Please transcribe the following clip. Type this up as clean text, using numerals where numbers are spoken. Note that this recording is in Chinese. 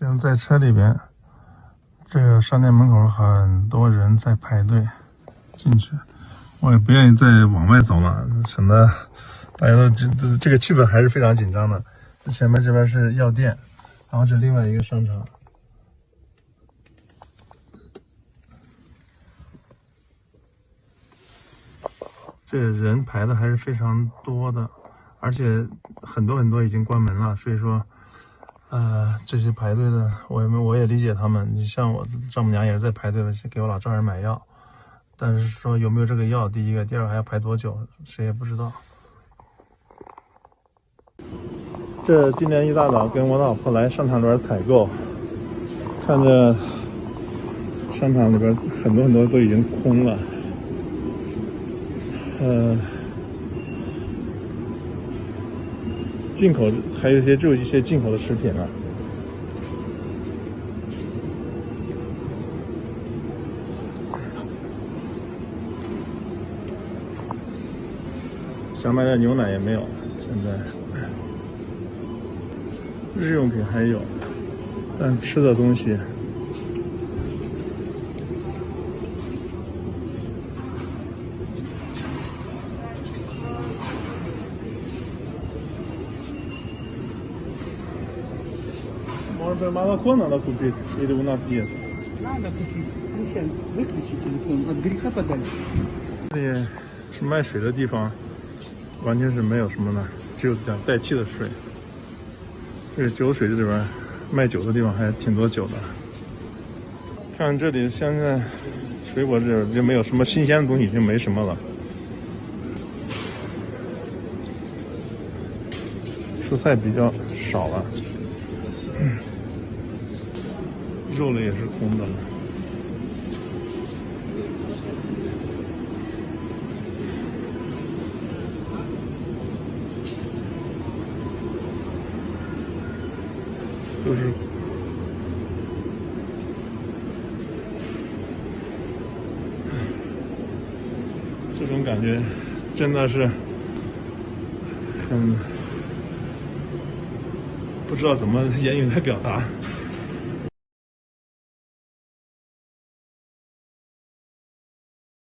这样在车里边，这个商店门口很多人在排队进去，我也不愿意再往外走了，省得大家都这个气氛还是非常紧张的。前面这边是药店，然后是另外一个商场。这人排的还是非常多的，而且很多已经关门了，所以说，这些排队的，我也理解他们。你像我丈母娘也是在排队的，给我老丈人买药，但是说有没有这个药，第一个，第二个还要排多久，谁也不知道。这今天一大早跟我老婆来商场里边采购，看着商场里边很多都已经空了。进口还有一些进口的食品啊。想买点牛奶也没有，现在日用品还有，但吃的东西Может быть, молоко надо купить или у нас есть? Надо купить. Ну, сейчас выключи телефон, от греха подальше. 这里是卖水的地方，完全是没有什么的，只有这样带气的水。这个酒水这里边卖酒的地方还挺多酒的。看这里现在水果这就没有什么新鲜的东西，已经没什么了。蔬菜比较少了。肉类也是空的了。都是这种感觉真的是很不知道怎么言语来表达。